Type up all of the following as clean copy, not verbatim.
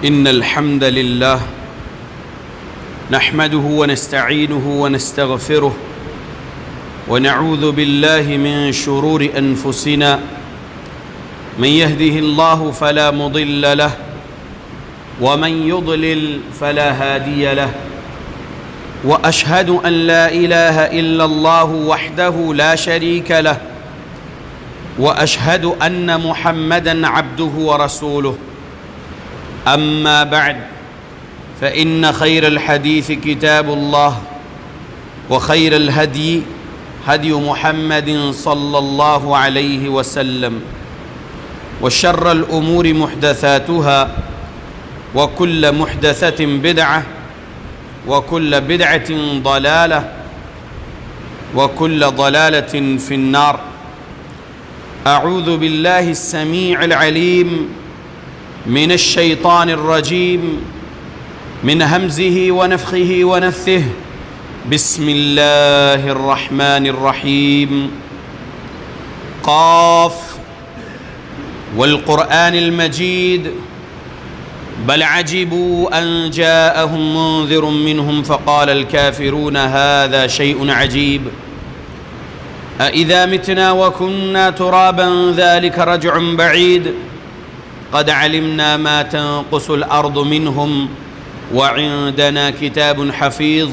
إن الحمد لله نحمده ونستعينه ونستغفره ونعوذ بالله من شرور أنفسنا من يهده الله فلا مضل له ومن يضلل فلا هادي له وأشهد أن لا إله إلا الله وحده لا شريك له وأشهد أن محمدًا عبده ورسوله أما بعد فإن خير الحديث كتاب الله وخير الهدي هدي محمد صلى الله عليه وسلم وشر الأمور محدثاتها وكل محدثة بدعة وكل بدعة ضلالة وكل ضلالة في النار. أعوذ بالله السميع العليم من الشيطان الرجيم من همزه ونفخه ونفثه. بسم الله الرحمن الرحيم. قاف والقرآن المجيد بل عجبوا أن جاءهم منذر منهم فقال الكافرون هذا شيء عجيب أإذا متنا وكنا ترابا ذلك رجع بعيد قد علمنا ما تنقص الأرض منهم وعندنا كتاب حفيظ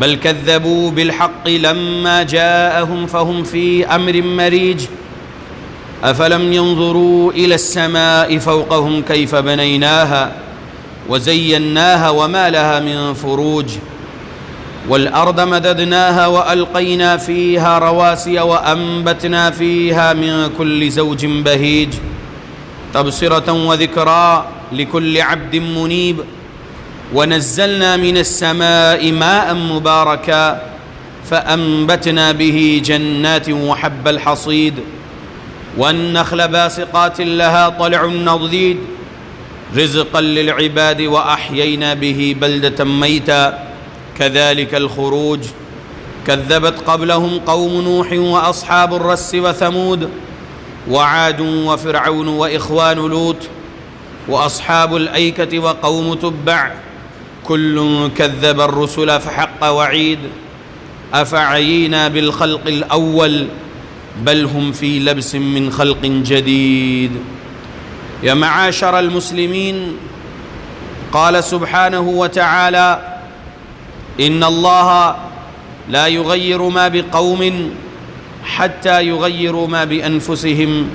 بل كذبوا بالحق لما جاءهم فهم في أمر مريج أفلم ينظروا إلى السماء فوقهم كيف بنيناها وزيناها وما لها من فروج والأرض مددناها وألقينا فيها رواسي وأنبتنا فيها من كل زوج بهيج تبصرة وذكرى لكل عبد منيب ونزلنا من السماء ماء مباركا فأنبتنا به جنات وحب الحصيد والنخل باسقات لها طلع نضيد رزقا للعباد وأحيينا به بلدة ميتا كذلك الخروج كذبت قبلهم قوم نوح وأصحاب الرس وثمود وعاد وفرعون وإخوان لوط وأصحاب الأيكة وقوم تبع كل كذب الرسل فحق وعيد أفعينا بالخلق الأول بل هم في لبس من خلق جديد. يا معاشر المسلمين، قال سبحانه وتعالى إن الله لا يغير ما بقوم حتى يغيروا ما بأنفسهم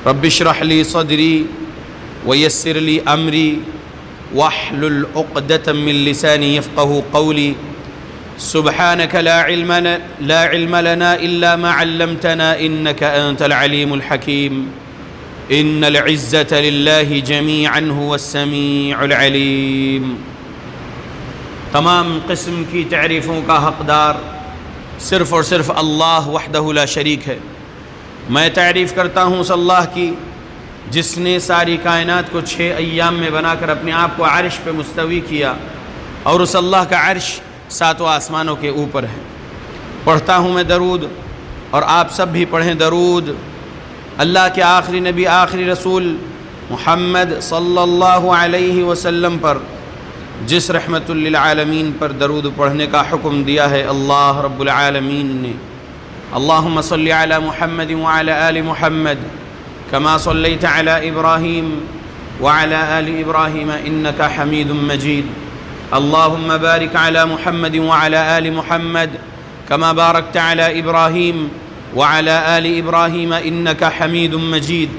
رب اشرح لي صدري ويسر لي أمري واحلل عقدة من لساني يفقه قولي سبحانك لا علم لنا إلا ما علمتنا إنك أنت العليم الحكيم. إن العزة لله جميعا هو السميع العليم. تمام قسم کی تعریفوں کا حقدار صرف اور صرف اللہ وحدہ لا شریک ہے. میں تعریف کرتا ہوں اس اللہ کی جس نے ساری کائنات کو 6 ایام میں بنا کر اپنے آپ کو عرش پہ مستوی کیا اور اس اللہ کا عرش 7 آسمانوں کے اوپر ہے. پڑھتا ہوں میں درود اور آپ سب بھی پڑھیں درود اللہ کے آخری نبی آخری رسول محمد صلی اللہ علیہ وسلم پر جس رحمت للعالمین پر درود پڑھنے کا حکم دیا ہے اللہ رب العالمین نے. اللہم صلی علی محمد وعلی آل محمد کما صلیت علی ابراہیم وعلی آل ابراہیم انکا حمید مجید. اللہم بارک علی محمد وعلی آل محمد کما بارکت علی ابراہیم وعلی آل ابراہیم انکا حمید مجید.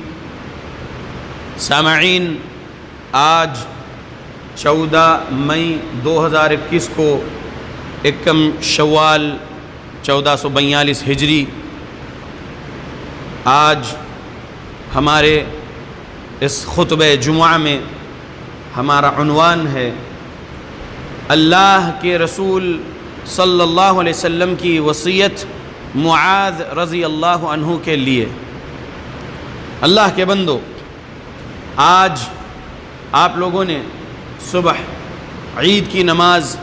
سامعین، آج 14 مئی 2021 کو 1 شوال 1442 ہجری، آج ہمارے اس خطبہ جمعہ میں ہمارا عنوان ہے اللہ کے رسول صلی اللہ علیہ وسلم کی وصیت معاذ رضی اللہ عنہ کے لیے. اللہ کے بندو، آج آپ لوگوں نے صبح عید کی نماز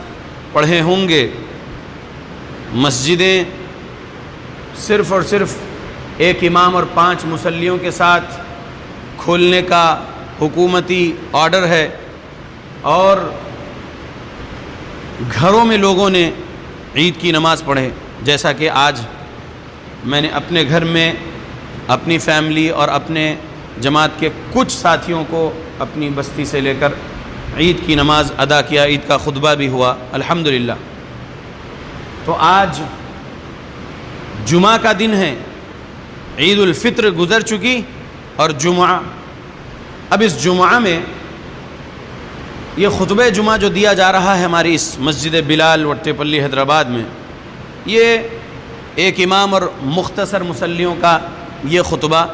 پڑھے ہوں گے. مسجدیں صرف اور صرف ایک امام اور 5 مصلیوں کے ساتھ کھولنے کا حکومتی آرڈر ہے اور گھروں میں لوگوں نے عید کی نماز پڑھے، جیسا کہ آج میں نے اپنے گھر میں اپنی فیملی اور اپنے جماعت کے کچھ ساتھیوں کو اپنی بستی سے لے کر عید کی نماز ادا کیا، عید کا خطبہ بھی ہوا الحمدللہ۔ تو آج جمعہ کا دن ہے، عید الفطر گزر چکی اور جمعہ، اب اس جمعہ میں یہ خطبہ جمعہ جو دیا جا رہا ہے ہماری اس مسجد بلال وٹے پلی حیدرآباد میں، یہ ایک امام اور مختصر مصلیوں کا یہ خطبہ،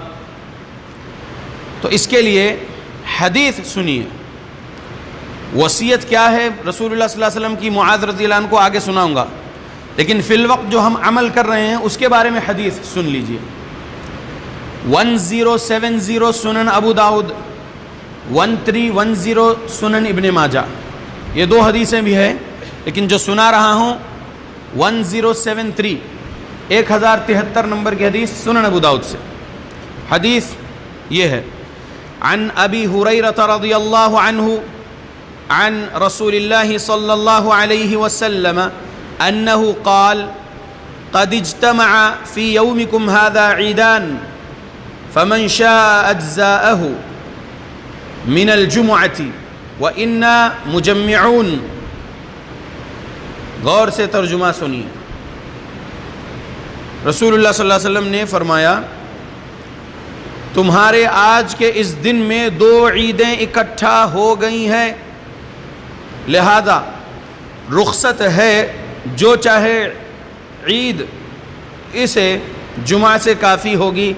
تو اس کے لیے حدیث سنیے۔ وصیت کیا ہے رسول اللہ صلی اللہ علیہ وسلم کی، معاذ رضی اللہ عنہ کو آگے سناؤں گا، لیکن فی الوقت جو ہم عمل کر رہے ہیں اس کے بارے میں حدیث سن لیجئے۔ 1070 سنن ابو داؤد، 1310 سنن ابن ماجہ، یہ دو حدیثیں بھی ہیں، لیکن جو سنا رہا ہوں 1073 1073 نمبر کی حدیث سنن ابو داؤد سے۔ حدیث یہ ہے، عن ابی ہریرہ رضی اللہ عنہ عن رسول اللہ صلی اللہ علیہ وسلم انہ قال قد اجتمع في يومكم هذا عيدان فمن شاء اجزاءه من الجمعة وإنا مجمعون۔ غور سے ترجمہ سنیے۔ رسول اللہ صلی اللہ علیہ وسلم نے فرمایا تمہارے آج کے اس دن میں دو عیدیں اکٹھا ہو گئی ہیں، لہذا رخصت ہے، جو چاہے عید اسے جمعہ سے کافی ہوگی،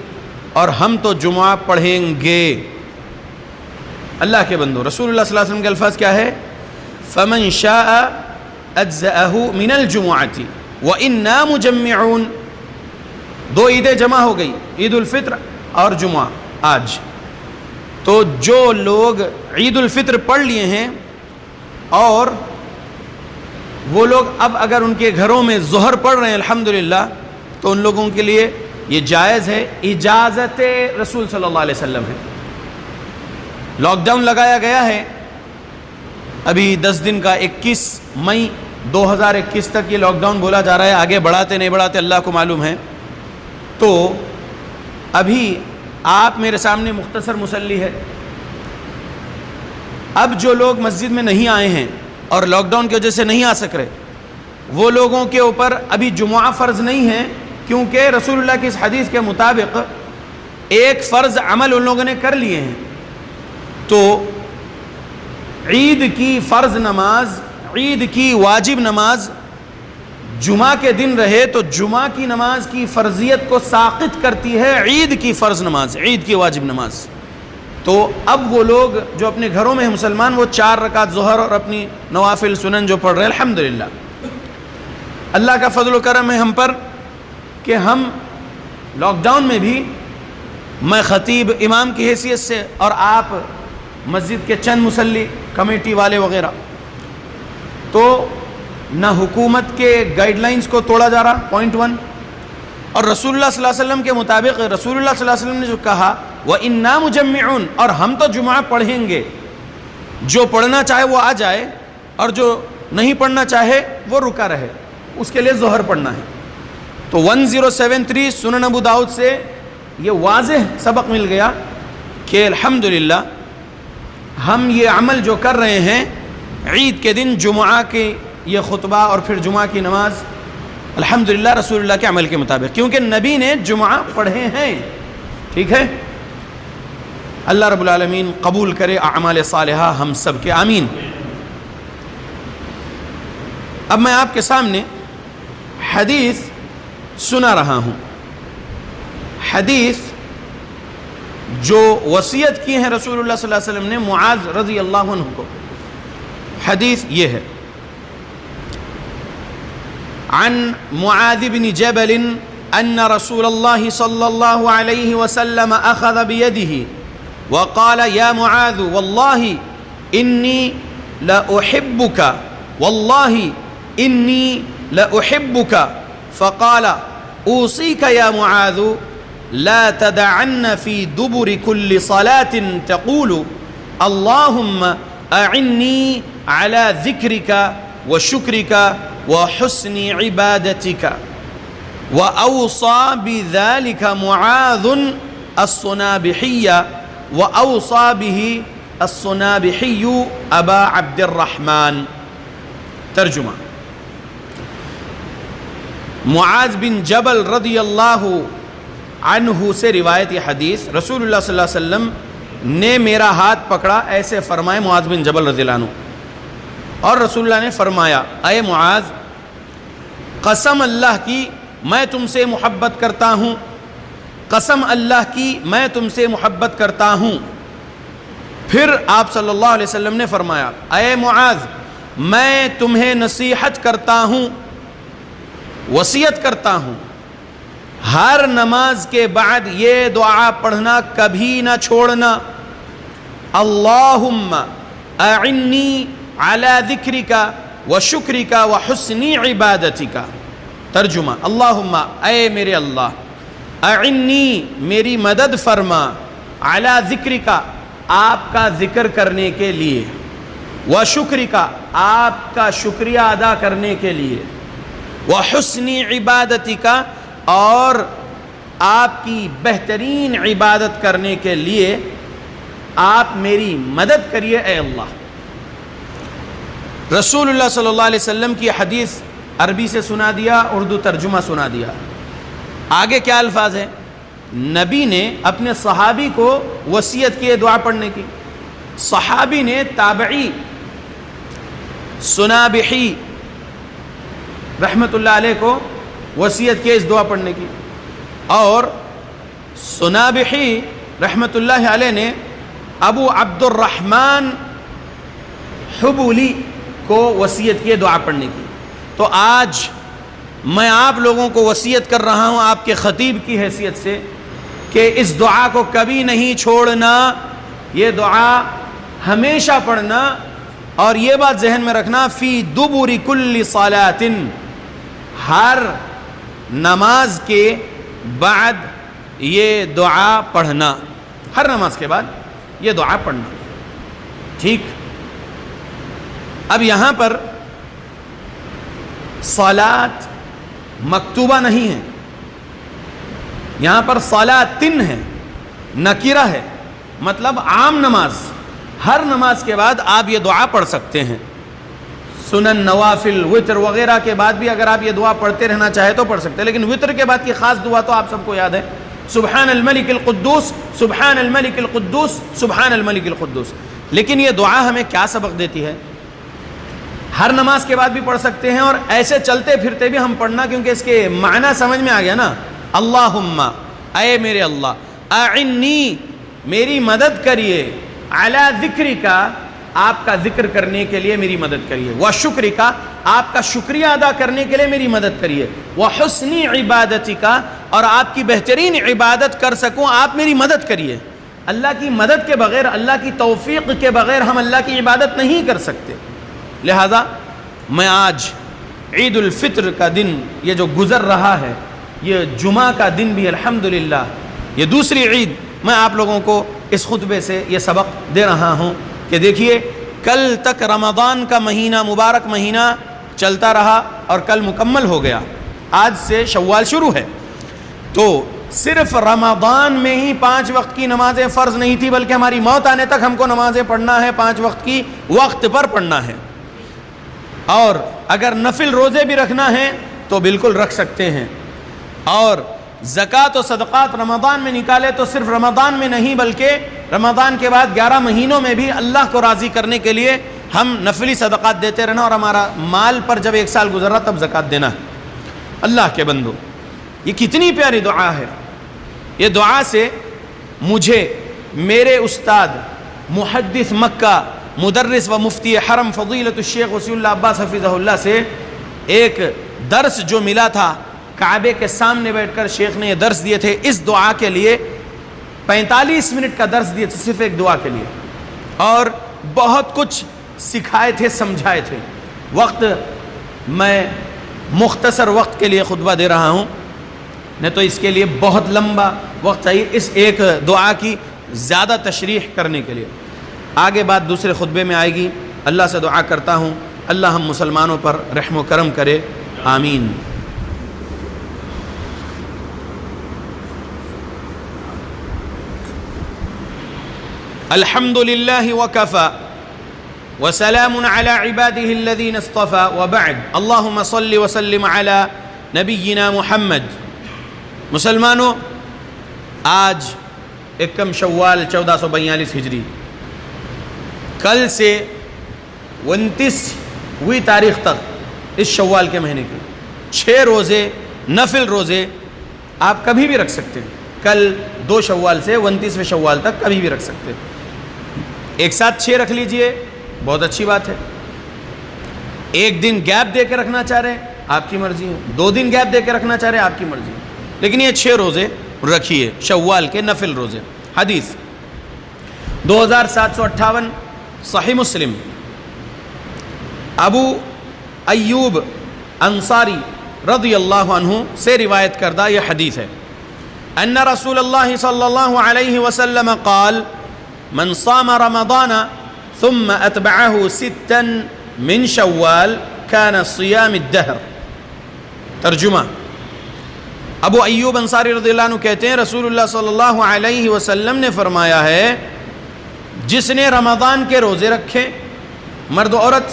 اور ہم تو جمعہ پڑھیں گے۔ اللہ کے بندو، رسول اللہ صلی اللہ علیہ وسلم کے الفاظ کیا ہے؟ فمن شاء اجزأہ من الجمعۃ وإنا مجمعون۔ دو عیدیں جمع ہو گئی، عید الفطر اور جمعہ آج۔ تو جو لوگ عید الفطر پڑھ لیے ہیں اور وہ لوگ اب اگر ان کے گھروں میں ظہر پڑھ رہے ہیں الحمدللہ، تو ان لوگوں کے لیے یہ جائز ہے، اجازت رسول صلی اللہ علیہ وسلم ہے۔ لاک ڈاؤن لگایا گیا ہے ابھی 10 دن کا، 21 مئی 2021 تک یہ لاک ڈاؤن بولا جا رہا ہے، آگے بڑھاتے نہیں بڑھاتے اللہ کو معلوم ہے۔ تو ابھی آپ میرے سامنے مختصر مصلی ہے، اب جو لوگ مسجد میں نہیں آئے ہیں اور لاک ڈاؤن کی وجہ سے نہیں آ سک رہے، وہ لوگوں کے اوپر ابھی جمعہ فرض نہیں ہے، کیونکہ رسول اللہ کی اس حدیث کے مطابق ایک فرض عمل ان لوگوں نے کر لیے ہیں۔ تو عید کی فرض نماز، عید کی واجب نماز جمعہ کے دن رہے تو جمعہ کی نماز کی فرضیت کو ساقط کرتی ہے عید کی فرض نماز، عید کی واجب نماز۔ تو اب وہ لوگ جو اپنے گھروں میں ہیں مسلمان، وہ 4 رکعت ظہر اور اپنی نوافل سنن جو پڑھ رہے ہیں الحمدللہ۔ اللہ کا فضل و کرم ہے ہم پر کہ ہم لاک ڈاؤن میں بھی، میں خطیب امام کی حیثیت سے اور آپ مسجد کے چند مصلی کمیٹی والے وغیرہ، تو نہ حکومت کے گائیڈ لائنز کو توڑا جا رہا، پوائنٹ 1، اور رسول اللہ صلی اللہ علیہ وسلم کے مطابق رسول اللہ صلی اللہ علیہ وسلم نے جو کہا وَإِنَّا مُجَمِّعُونَ، اور ہم تو جمعہ پڑھیں گے، جو پڑھنا چاہے وہ آ جائے اور جو نہیں پڑھنا چاہے وہ رکا رہے، اس کے لیے ظہر پڑھنا ہے۔ تو 1073 سنن ابو داؤد سے یہ واضح سبق مل گیا کہ الحمدللہ ہم یہ عمل جو کر رہے ہیں عید کے دن جمعہ کے یہ خطبہ اور پھر جمعہ کی نماز الحمدللہ رسول اللہ کے عمل کے مطابق، کیونکہ نبی نے جمعہ پڑھے ہیں، ٹھیک ہے۔ اللہ رب العالمین قبول کرے اعمال صالحہ ہم سب کے، آمین۔ اب میں آپ کے سامنے حدیث سنا رہا ہوں، حدیث جو وصیت کی ہے رسول اللہ صلی اللہ علیہ وسلم نے معاذ رضی اللہ عنہ کو۔ حدیث یہ ہے، عن معاذ بن جبل ان رسول اللہ صلی اللہ علیہ وسلم اخذ بیدہ وقال یا معاذ واللہ انی لأحبک واللہ انی لأحبک فقال اوصیک یا معاذ لا تدعن في دبر كل صلاة تقول اللہم اعنی علی ذکرک و شکرک و حسن عبادتک. وأوصى بذلك معاذ الصنابحي وأوصى به الصنابحي أبا عبد الرحمن. ترجمہ: معاذ بن جبل رضی اللہ عنہ سے روایت یہ حدیث، رسول اللہ صلی اللہ علیہ وسلم نے میرا ہاتھ پکڑا، ایسے فرمائے معاذ بن جبل رضی اللہ عنہ، اور رسول اللہ نے فرمایا اے معاذ، قسم اللہ کی میں تم سے محبت کرتا ہوں، قسم اللہ کی میں تم سے محبت کرتا ہوں. پھر آپ صلی اللہ علیہ وسلم نے فرمایا اے معاذ، میں تمہیں نصیحت کرتا ہوں، وصیت کرتا ہوں، ہر نماز کے بعد یہ دعا پڑھنا کبھی نہ چھوڑنا. اللہم اعنی علی ذکرک و شکرک و حسن عبادتک. ترجمہ: اللہم اے میرے اللہ، اعنی میری مدد فرما، علی ذکرک آپ کا ذکر کرنے کے لیے، و شکرک آپ کا شکریہ ادا کرنے کے لیے، و حسن عبادتک اور آپ کی بہترین عبادت کرنے کے لیے آپ میری مدد کریے اے اللہ. رسول اللہ صلی اللہ علیہ وسلم کی حدیث عربی سے سنا دیا، اردو ترجمہ سنا دیا. آگے کیا الفاظ ہیں؟ نبی نے اپنے صحابی کو وصیت کی دعا پڑھنے کی. صحابی نے تابعی صنابحی رحمت اللہ علیہ کو وصیت کی اس دعا پڑھنے کی، اور صنابحی رحمت اللہ علیہ نے ابو عبد الرحمن حبولی کو وصیت کی دعا پڑھنے کی. تو آج میں آپ لوگوں کو وصیت کر رہا ہوں آپ کے خطیب کی حیثیت سے کہ اس دعا کو کبھی نہیں چھوڑنا، یہ دعا ہمیشہ پڑھنا، اور یہ بات ذہن میں رکھنا فی دبر کل صلاۃ، ہر نماز کے بعد یہ دعا پڑھنا، ہر نماز کے بعد یہ دعا پڑھنا. ٹھیک، اب یہاں پر صلاۃ مکتوبہ نہیں ہے، یہاں پر صلاتن ہے، نکرہ ہے، مطلب عام نماز، ہر نماز کے بعد آپ یہ دعا پڑھ سکتے ہیں. سنن، نوافل، وتر وغیرہ کے بعد بھی اگر آپ یہ دعا پڑھتے رہنا چاہے تو پڑھ سکتے ہیں، لیکن وتر کے بعد کی خاص دعا تو آپ سب کو یاد ہے، سبحان الملک القدوس، سبحان الملک القدوس، سبحان الملک القدوس. لیکن یہ دعا ہمیں کیا سبق دیتی ہے؟ ہر نماز کے بعد بھی پڑھ سکتے ہیں، اور ایسے چلتے پھرتے بھی ہم پڑھنا، کیونکہ اس کے معنی سمجھ میں آ گیا نا. اللہم اے میرے اللہ، اعنی میری مدد کریے، علی ذکرک آپ کا ذکر کرنے کے لیے میری مدد کریے، و شکرک آپ کا شکریہ ادا کرنے کے لیے میری مدد کریے، و حسن عبادتک اور آپ کی بہترین عبادت کر سکوں آپ میری مدد کریے. اللہ کی مدد کے بغیر، اللہ کی توفیق کے بغیر ہم اللہ کی عبادت نہیں کر سکتے. لہذا میں آج عید الفطر کا دن یہ جو گزر رہا ہے، یہ جمعہ کا دن بھی الحمدللہ یہ دوسری عید، میں آپ لوگوں کو اس خطبے سے یہ سبق دے رہا ہوں کہ دیکھیے کل تک رمضان کا مہینہ، مبارک مہینہ چلتا رہا اور کل مکمل ہو گیا، آج سے شوال شروع ہے. تو صرف رمضان میں ہی 5 وقت کی نمازیں فرض نہیں تھی، بلکہ ہماری موت آنے تک ہم کو نمازیں پڑھنا ہے، 5 وقت کی وقت پر پڑھنا ہے. اور اگر نفل روزے بھی رکھنا ہے تو بالکل رکھ سکتے ہیں. اور زکوٰۃ و صدقات رمضان میں نکالے تو صرف رمضان میں نہیں بلکہ رمضان کے بعد 11 مہینوں میں بھی اللہ کو راضی کرنے کے لیے ہم نفلی صدقات دیتے رہنا، اور ہمارا مال پر جب 1 سال گزر رہا تب زکوٰۃ دینا ہے. اللہ کے بندو، یہ کتنی پیاری دعا ہے. یہ دعا سے مجھے میرے استاد محدث مکہ، مدرس و مفتی حرم فضیلت الشیخ وصی اللہ عباس حفظہ اللہ سے ایک درس جو ملا تھا، کعبے کے سامنے بیٹھ کر شیخ نے یہ درس دیے تھے. اس دعا کے لیے 45 منٹ کا درس دیے تھے، صرف ایک دعا کے لیے، اور بہت کچھ سکھائے تھے، سمجھائے تھے. وقت میں مختصر وقت کے لیے خطبہ دے رہا ہوں، نہیں تو اس کے لیے بہت لمبا وقت چاہیے اس ایک دعا کی زیادہ تشریح کرنے کے لیے. آگے بات دوسرے خطبے میں آئے گی۔ اللہ سے دعا کرتا ہوں اللہ ہم مسلمانوں پر رحم و کرم کرے، آمین۔ الحمد للہ وکفی وسلام علی عباده الذین اصطفى وبعد اللہم صل وسلم علی نبینا محمد۔ مسلمانوں، آج یکم شوال 1442 ہجری، کل سے 29ویں تاریخ تک اس شوال کے مہینے کے 6 روزے نفل روزے آپ کبھی بھی رکھ سکتے ہیں۔ کل 2 شوال سے 29ویں شوال تک کبھی بھی رکھ سکتے ہیں۔ ایک ساتھ 6 رکھ لیجئے، بہت اچھی بات ہے۔ ایک دن گیپ دے کے رکھنا چاہ رہے ہیں آپ کی مرضی ہے، 2 دن گیپ دے کے رکھنا چاہ رہے ہیں آپ کی مرضی ہے، لیکن یہ 6 روزے رکھیے شوال کے نفل روزے۔ حدیث 2758 صحیح مسلم، ابو ایوب انصاری رضی اللہ عنہ سے روایت کردہ یہ حدیث ہے، ان رسول اللہ صلی اللہ علیہ وسلم قال من صام رمضان ثم اتبعه 6 من شوال كان صيام الدهر۔ ترجمہ، ابو ایوب انصاری رضی اللہ عنہ کہتے ہیں رسول اللہ صلی اللہ علیہ وسلم نے فرمایا ہے جس نے رمضان کے روزے رکھے، مرد و عورت،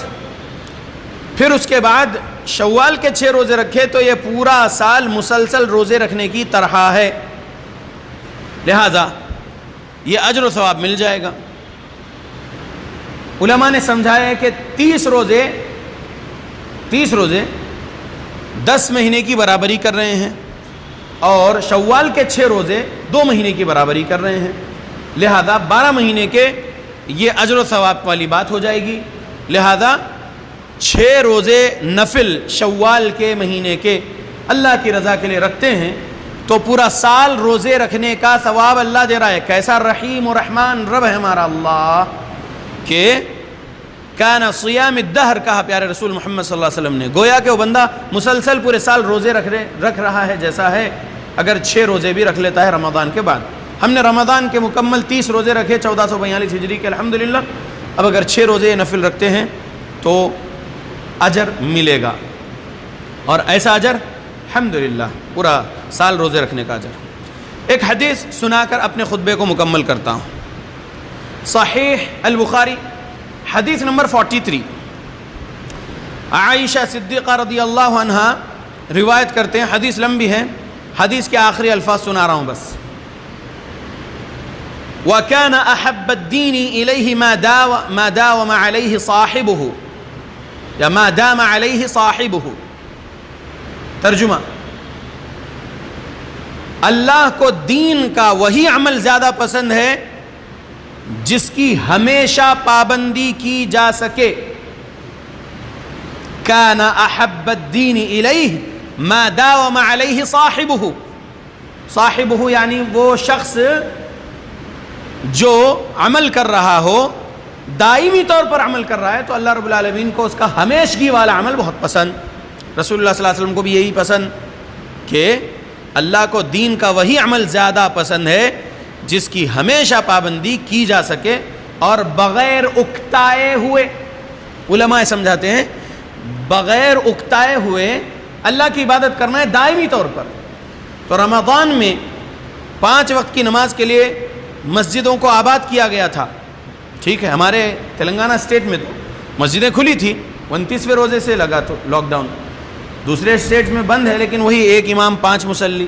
پھر اس کے بعد شوال کے 6 روزے رکھے تو یہ پورا سال مسلسل روزے رکھنے کی طرح ہے، لہذا یہ اجر و ثواب مل جائے گا۔ علماء نے سمجھایا ہے کہ 30 روزے 10 مہینے کی برابری کر رہے ہیں، اور شوال کے 6 روزے 2 مہینے کی برابری کر رہے ہیں، لہذا 12 مہینے کے یہ اجر و ثواب والی بات ہو جائے گی۔ لہذا 6 روزے نفل شوال کے مہینے کے اللہ کی رضا کے لیے رکھتے ہیں تو پورا سال روزے رکھنے کا ثواب اللہ دے رہا ہے۔ کیسا رحیم و رحمان رب ہے ہمارا اللہ، کہ کان صیام الدہر کہا پیارے رسول محمد صلی اللہ علیہ وسلم نے، گویا کہ وہ بندہ مسلسل پورے سال روزے رکھ رہا ہے جیسا ہے اگر 6 روزے بھی رکھ لیتا ہے رمضان کے بعد۔ ہم نے رمضان کے مکمل 30 روزے رکھے 1442 ہجری کے الحمدللہ، اب اگر 6 روزے نفل رکھتے ہیں تو اجر ملے گا، اور ایسا اجر الحمدللہ پورا سال روزے رکھنے کا اجر۔ ایک حدیث سنا کر اپنے خطبے کو مکمل کرتا ہوں۔ صحیح البخاری حدیث نمبر 43، عائشہ صدیقہ رضی اللہ عنہا روایت کرتے ہیں، حدیث لمبی ہے، حدیث کے آخری الفاظ سنا رہا ہوں بس۔ وَكَانَ أَحَبَّ الدِّينِ إِلَيْهِ مَا دَاوَمَ عَلَيْهِ صَاحِبُهُ یا ما دام علیہ صاحبہ۔ ترجمہ، اللہ کو دین کا وہی عمل زیادہ پسند ہے جس کی ہمیشہ پابندی کی جا سکے۔ کان احب الدین الیہ ما داوم علیہ صاحبہ، صاحبہ یعنی وہ شخص جو عمل کر رہا ہو، دائمی طور پر عمل کر رہا ہے، تو اللہ رب العالمین کو اس کا ہمیشگی والا عمل بہت پسند۔ رسول اللہ صلی اللہ علیہ وسلم کو بھی یہی پسند کہ اللہ کو دین کا وہی عمل زیادہ پسند ہے جس کی ہمیشہ پابندی کی جا سکے اور بغیر اکتائے ہوئے۔ علماء سمجھاتے ہیں بغیر اکتائے ہوئے اللہ کی عبادت کرنا ہے دائمی طور پر۔ تو رمضان میں 5 وقت کی نماز کے لیے مسجدوں کو آباد کیا گیا تھا، ٹھیک ہے، ہمارے تلنگانہ اسٹیٹ میں تو مسجدیں کھلی تھی، 29ویں روزے سے لگا تو لاک ڈاؤن، دوسرے اسٹیٹس میں بند ہے لیکن وہی 1 امام 5 مصلی،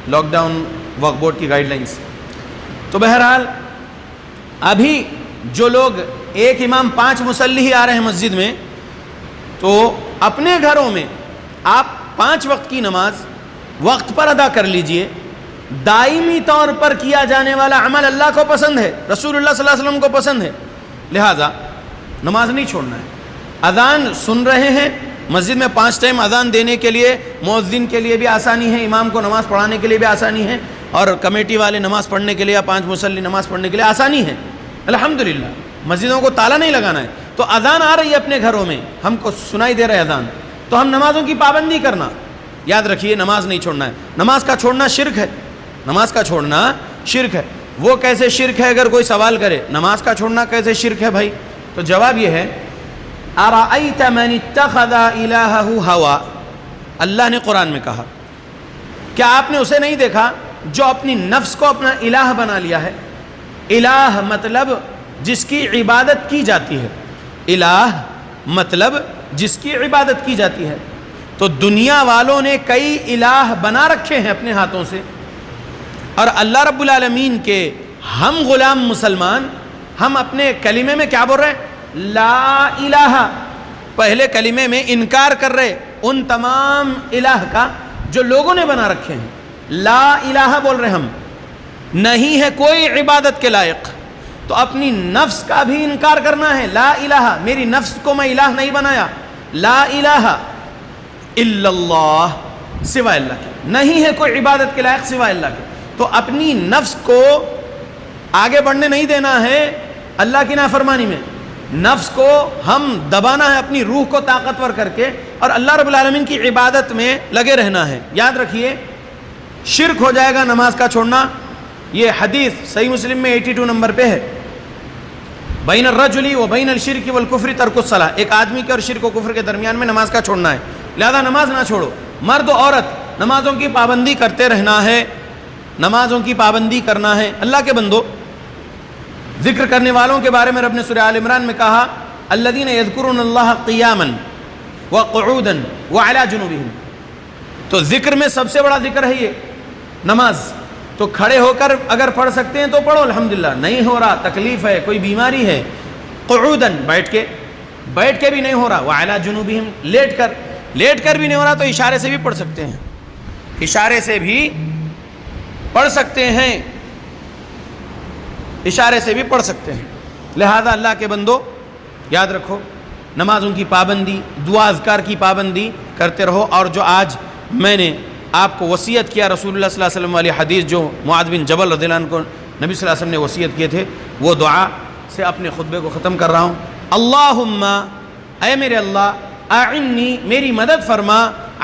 لاک ڈاؤن وقف بورڈ کی گائیڈ لائنز۔ تو بہرحال ابھی جو لوگ 1 امام 5 مصلی ہی آ رہے ہیں مسجد میں، تو اپنے گھروں میں آپ 5 وقت کی نماز وقت پر ادا کر لیجئے۔ دائمی طور پر کیا جانے والا عمل اللہ کو پسند ہے، رسول اللہ صلی اللہ علیہ وسلم کو پسند ہے، لہٰذا نماز نہیں چھوڑنا ہے۔ اذان سن رہے ہیں، مسجد میں 5 ٹائم اذان دینے کے لیے مؤذن کے لیے بھی آسانی ہے، امام کو نماز پڑھانے کے لیے بھی آسانی ہے، اور کمیٹی والے نماز پڑھنے کے لیے 5 مصلی نماز پڑھنے کے لیے آسانی ہے، الحمدللہ۔ مسجدوں کو تالا نہیں لگانا ہے، تو اذان آ رہی ہے اپنے گھروں میں، ہم کو سنائی دے رہے اذان، تو ہم نمازوں کی پابندی کرنا، یاد رکھیے نماز نہیں چھوڑنا ہے۔ نماز کا چھوڑنا شرک ہے، نماز کا چھوڑنا شرک ہے۔ وہ کیسے شرک ہے؟ اگر کوئی سوال کرے نماز کا چھوڑنا کیسے شرک ہے بھائی، تو جواب یہ ہے ارأیت من اتخذ الہہ ہوا، اللہ نے قرآن میں کہا کیا آپ نے اسے نہیں دیکھا جو اپنی نفس کو اپنا الہ بنا لیا ہے؟ الہ مطلب جس کی عبادت کی جاتی ہے، الہ مطلب جس کی عبادت کی جاتی ہے۔ تو دنیا والوں نے کئی الہ بنا رکھے ہیں اپنے ہاتھوں سے، اور اللہ رب العالمین کے ہم غلام مسلمان ہم اپنے کلمے میں کیا بول رہے ہیں؟ لا الہ۔ پہلے کلمے میں انکار کر رہے ان تمام الہ کا جو لوگوں نے بنا رکھے ہیں، لا الہ بول رہے ہم، نہیں ہے کوئی عبادت کے لائق۔ تو اپنی نفس کا بھی انکار کرنا ہے، لا الہ، میری نفس کو میں الہ نہیں بنایا، لا الہ الا اللہ، سوائے اللہ کے نہیں ہے کوئی عبادت کے لائق سوائے اللہ کے۔ تو اپنی نفس کو آگے بڑھنے نہیں دینا ہے اللہ کی نافرمانی میں، نفس کو ہم دبانا ہے اپنی روح کو طاقتور کر کے، اور اللہ رب العالمین کی عبادت میں لگے رہنا ہے۔ یاد رکھیے شرک ہو جائے گا نماز کا چھوڑنا، یہ حدیث صحیح مسلم میں 82 نمبر پہ ہے، بین الرجل و بین الشرک والکفر ترک الصلاۃ، ایک آدمی کے اور شرک و کفر کے درمیان میں نماز کا چھوڑنا ہے، لہذا نماز نہ چھوڑو، مرد و عورت نمازوں کی پابندی کرتے رہنا ہے، نمازوں کی پابندی کرنا ہے۔ اللہ کے بندو، ذکر کرنے والوں کے بارے میں رب نے سورہ آل عمران میں کہا الذین یذکرون اللہ قیاما وقعودا وعلی جنوبہم، تو ذکر میں سب سے بڑا ذکر ہے یہ نماز، تو کھڑے ہو کر اگر پڑھ سکتے ہیں تو پڑھو الحمدللہ، نہیں ہو رہا تکلیف ہے کوئی بیماری ہے، قعودا بیٹھ کے بھی نہیں ہو رہا، وعلی جنوبہم لیٹ کر بھی نہیں ہو رہا تو اشارے سے بھی پڑھ سکتے ہیں، اشارے سے بھی پڑھ سکتے ہیں، اشارے سے بھی پڑھ سکتے ہیں۔ لہذا اللہ کے بندو یاد رکھو نمازوں کی پابندی، دعا اذکار کی پابندی کرتے رہو، اور جو آج میں نے آپ کو وصیت کیا رسول اللہ صلی اللہ علیہ وسلم والی حدیث جو معاذ بن جبل رضی اللہ عنہ کو نبی صلی اللہ علیہ وسلم نے وصیت کیے تھے، وہ دعا سے اپنے خطبے کو ختم کر رہا ہوں۔ اللہم، اے میرے اللہ، اعنی، میری مدد فرما،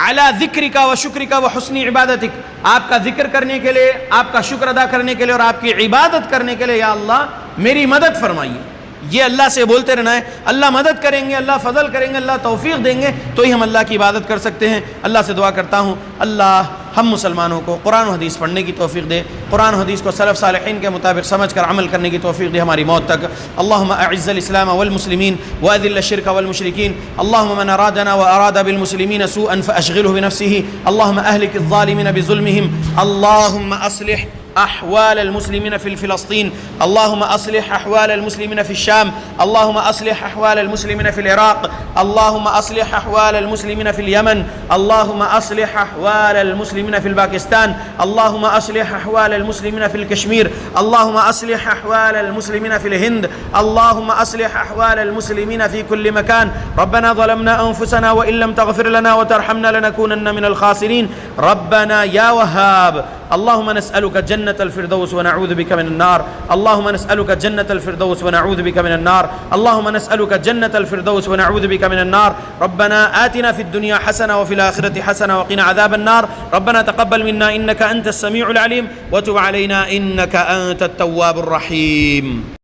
علی ذکرک و شکرک و حسن عبادتک، آپ کا ذکر کرنے کے لیے، آپ کا شکر ادا کرنے کے لیے اور آپ کی عبادت کرنے کے لیے یا اللہ میری مدد فرمائیے۔ یہ اللہ سے بولتے رہنا ہے، اللہ مدد کریں گے، اللہ فضل کریں گے، اللہ توفیق دیں گے تو ہی ہم اللہ کی عبادت کر سکتے ہیں۔ اللہ سے دعا کرتا ہوں اللہ ہم مسلمانوں کو قرآن و حدیث پڑھنے کی توفیق دے، قرآن و حدیث کو سلف صالحین کے مطابق سمجھ کر عمل کرنے کی توفیق دے ہماری موت تک۔ اللہم اعز الاسلام والمسلمین واذل الشرک والمشرکین، اللہم من ارادنا واراد بالمسلمین سوءا فاشغله بنفسه، اللہم اہلک الظالمین بظلمهم، اللہم اصلح احوال المسلمین في فلسطین، اللہم اصلح احوال المسلمین في الشام، اللہم اصلح احوال المسلمین في العراق، اللہم اصلح احوال المسلمین في اليمن، اللہم اصلح احوال المسلمین في الباکستان، اللہم اصلح احوال المسلمین في الكشمیر، اللہم اصلح احوال المسلمین في الهند، اللہم اصلح احوال المسلمین في كل مكان، ربنا ظلمنا انفسنا وان لم تغفر لنا وترحمنا لنكونن من الخاسرین، ربنا یا وهاب، اللہم نسألك جنة الفردوس ونعوذ بك من النار، اللہم نسألك جنة الفردوس ونعوذ بك من النار، اللہم نسألك جنة الفردوس ونعوذ بك من النار، ربنا آتنا في الدنيا حسنة وفي الآخرة حسنة وقنا عذاب النار، ربنا تقبل منا إنك أنت السميع العليم وتب علينا إنك أنت التواب الرحيم۔